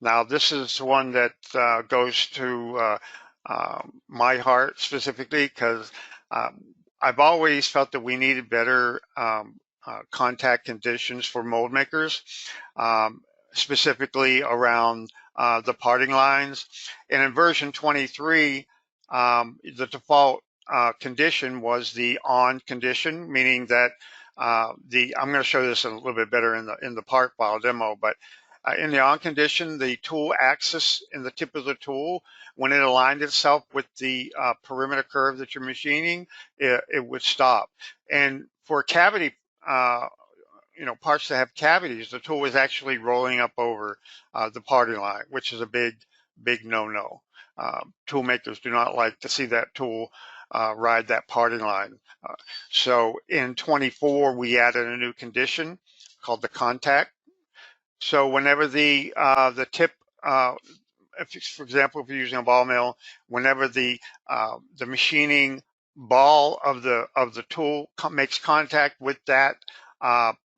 Now, this is one that goes to my heart specifically because I've always felt that we needed better contact conditions for mold makers, um, specifically around the parting lines. And in version 23, the default condition was the on condition, meaning that I'm going to show this a little bit better in the part file demo, but in the on condition, the tool axis in the tip of the tool, when it aligned itself with the perimeter curve that you're machining, it would stop. And for cavity, parts that have cavities, the tool was actually rolling up over the parting line, which is a big no-no. Tool makers do not like to see that tool ride that parting line. So in 24, we added a new condition called the contact. So whenever the tip, for example, if you're using a ball mill, whenever the machining ball of the tool makes contact with that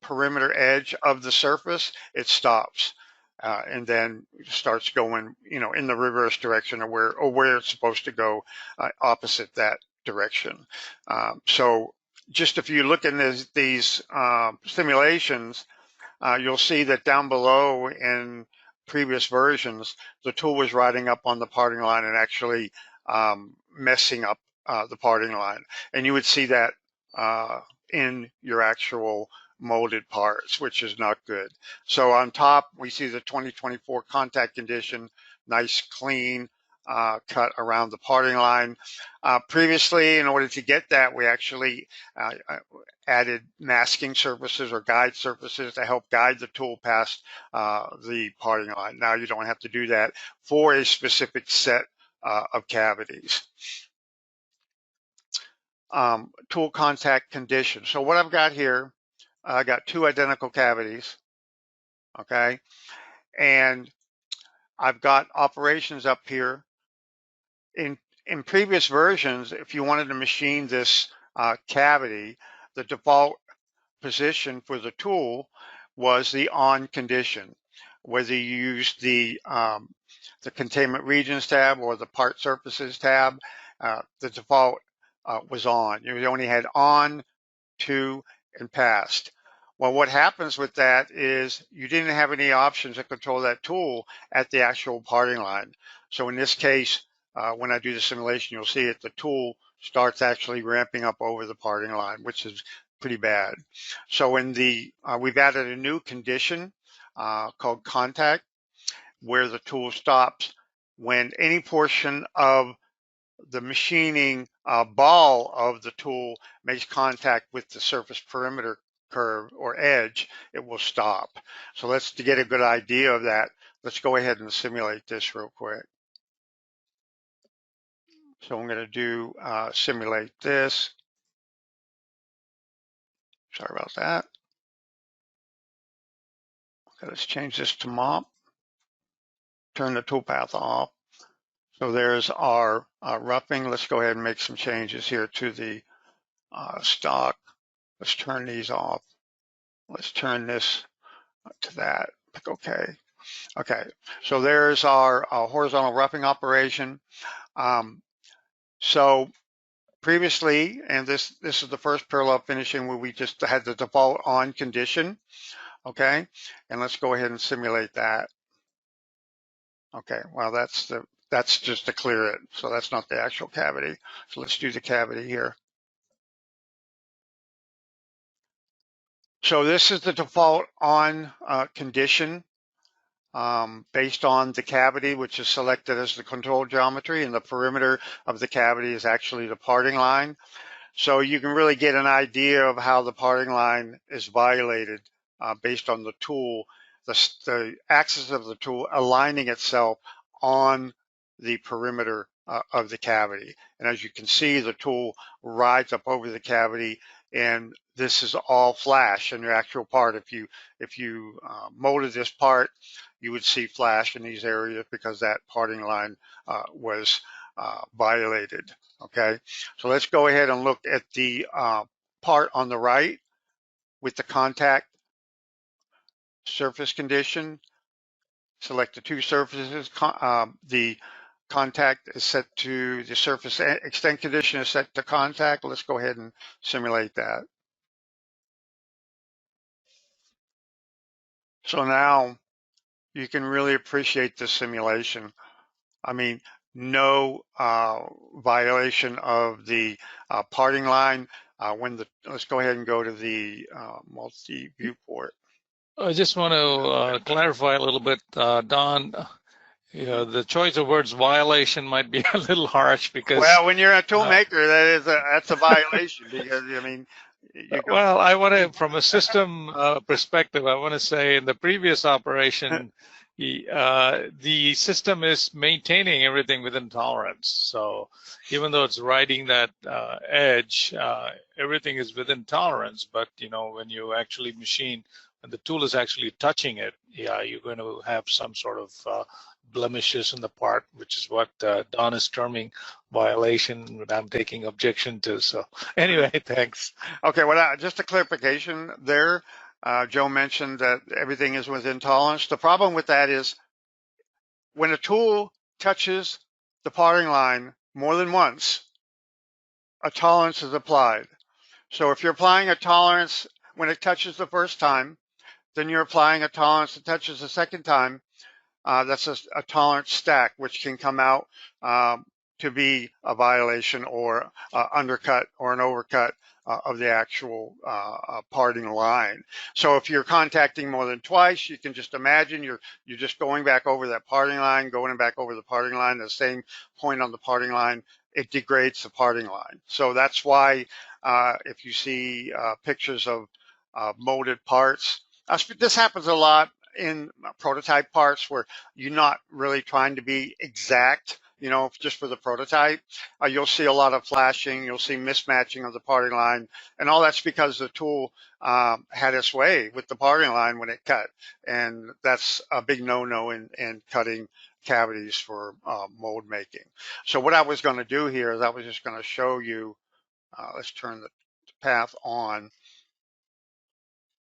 perimeter edge of the surface, it stops. And then starts going, in the reverse direction or where it's supposed to go, opposite that direction. So just if you look in these simulations, you'll see that down below in previous versions, the tool was riding up on the parting line and actually messing up the parting line. And you would see that in your actual molded parts, which is not good. So on top, we see the 2024 contact condition, nice, clean cut around the parting line. Previously, in order to get that, we actually added masking surfaces or guide surfaces to help guide the tool past the parting line. Now you don't have to do that for a specific set of cavities. Tool contact condition. So what I've got here, I got two identical cavities, okay? And I've got operations up here. In previous versions, if you wanted to machine this cavity, the default position for the tool was the on condition, whether you used the containment regions tab or the part surfaces tab, the default was on. You only had on, to, and past. Well, what happens with that is you didn't have any options to control that tool at the actual parting line. So in this case, when I do the simulation, you'll see it, the tool starts actually ramping up over the parting line, which is pretty bad. So in we've added a new condition called contact, where the tool stops when any portion of the machining ball of the tool makes contact with the surface perimeter curve or edge, it will stop. So to get a good idea of that, let's go ahead and simulate this real quick. So I'm going to do simulate this. Sorry about that. Okay, let's change this to mop. Turn the toolpath off. So there's our roughing. Let's go ahead and make some changes here to the stock. Let's turn these off. Let's turn this to that. Click OK. Okay, so there's our horizontal roughing operation. So previously, and this is the first parallel finishing where we just had the default on condition. Okay, and let's go ahead and simulate that. Okay, well that's just to clear it, so that's not the actual cavity. So let's do the cavity here. So this is the default on condition based on the cavity, which is selected as the control geometry, and the perimeter of the cavity is actually the parting line. So you can really get an idea of how the parting line is violated based on the tool, the axis of the tool aligning itself on the perimeter of the cavity. And as you can see, the tool rides up over the cavity, and this is all flash in the actual part. If you molded this part, you would see flash in these areas because that parting line was violated. Okay, so let's go ahead and look at the part on the right with the contact surface condition. select the two surfaces. The contact is set to the surface extent condition is set to contact. Let's go ahead and simulate that. So now you can really appreciate this simulation. I mean, no violation of the parting line. Let's go ahead and go to the multi viewport. I just want to clarify a little bit, Don. You know, the choice of words violation might be a little harsh because. Well, when you're a tool maker, that's a violation because I mean, well, I want to, from a system perspective, I want to say in the previous operation, the system is maintaining everything within tolerance. So even though it's writing that edge, everything is within tolerance. But you know, when you actually machine, when the tool is actually touching it, yeah, you're going to have some sort of blemishes in the part, which is what Don is terming violation, that I'm taking objection to. So anyway, thanks. Okay, well, just a clarification there. Joe mentioned that everything is within tolerance. The problem with that is when a tool touches the parting line more than once, a tolerance is applied. So if you're applying a tolerance when it touches the first time, then you're applying a tolerance that touches the second time. That's a tolerance stack, which can come out to be a violation or undercut or an overcut of the actual parting line. So if you're contacting more than twice, you can just imagine you're just going back over that parting line, going back over the parting line, the same point on the parting line, it degrades the parting line. So that's why if you see pictures of molded parts, this happens a lot in prototype parts where you're not really trying to be exact, you know, just for the prototype. You'll see a lot of flashing, you'll see mismatching of the parting line, and all that's because the tool had its way with the parting line when it cut. And that's a big no-no in cutting cavities for mold making. So what I was going to do here is I was just going to show you, let's turn the path on.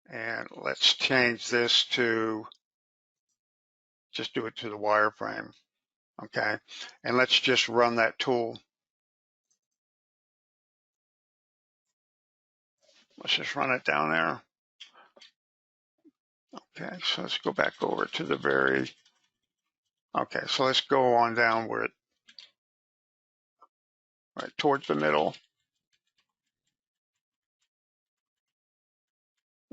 And let's change this to, just do it to the wireframe, okay? And let's just run that tool. Let's just run it down there. Okay, so let's go back over to the very, okay, so let's go on down where it, right towards the middle.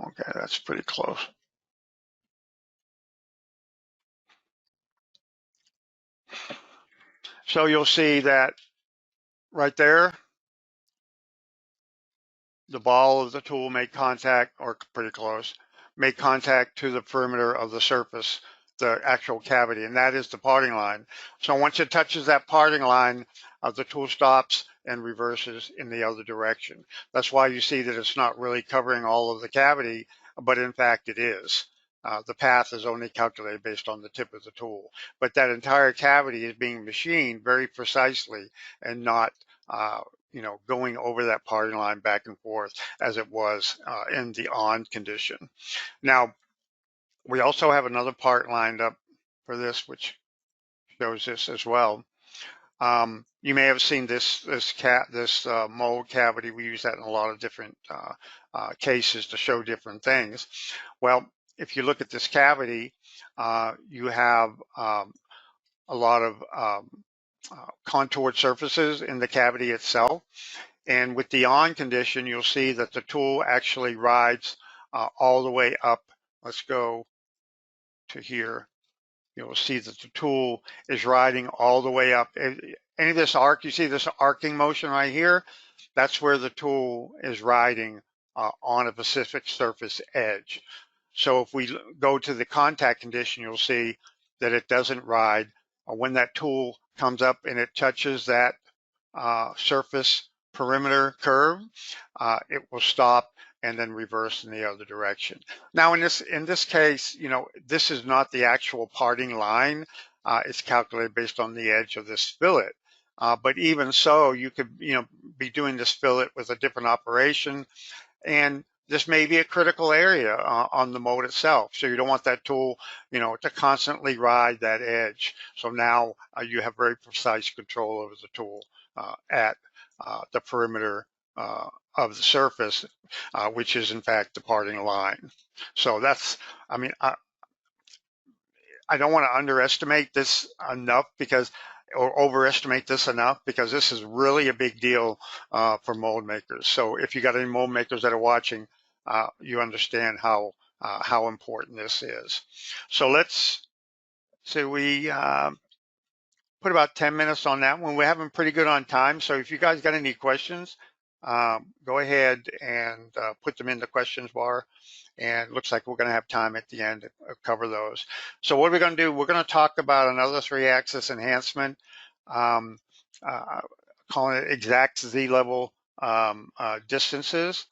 Okay, that's pretty close. So you'll see that right there, the ball of the tool made contact, or pretty close, made contact to the perimeter of the surface, the actual cavity, and that is the parting line. So once it touches that parting line, the tool stops and reverses in the other direction. That's why you see that it's not really covering all of the cavity, but in fact it is. The path is only calculated based on the tip of the tool, but that entire cavity is being machined very precisely and not you know, going over that parting line back and forth as it was in the on condition. Now, we also have another part lined up for this, which shows this as well. You may have seen this mold cavity. We use that in a lot of different cases to show different things. Well, if you look at this cavity, you have a lot of contoured surfaces in the cavity itself. And with the on condition, you'll see that the tool actually rides all the way up. Let's go to here. You'll see that the tool is riding all the way up. Any of this arc, you see this arcing motion right here? That's where the tool is riding on a specific surface edge. So if we go to the contact condition, you'll see that it doesn't ride. When that tool comes up and it touches that surface perimeter curve, it will stop and then reverse in the other direction. Now in this case, you know, this is not the actual parting line. It's calculated based on the edge of this fillet. But even so, you could, you know, be doing this fillet with a different operation, and this may be a critical area on the mold itself. So you don't want that tool, to constantly ride that edge. So now you have very precise control over the tool at the perimeter of the surface, which is in fact the parting line. So that's, I mean, I don't want to underestimate this enough or overestimate this enough, because this is really a big deal for mold makers. So if you got any mold makers that are watching, you understand how important this is. So let's say we put about 10 minutes on that one. We're having pretty good on time. So if you guys got any questions, go ahead and put them in the questions bar. And it looks like we're going to have time at the end to cover those. So what we're going to do, we're going to talk about another 3-axis enhancement, um, uh, calling it exact Z-level distances.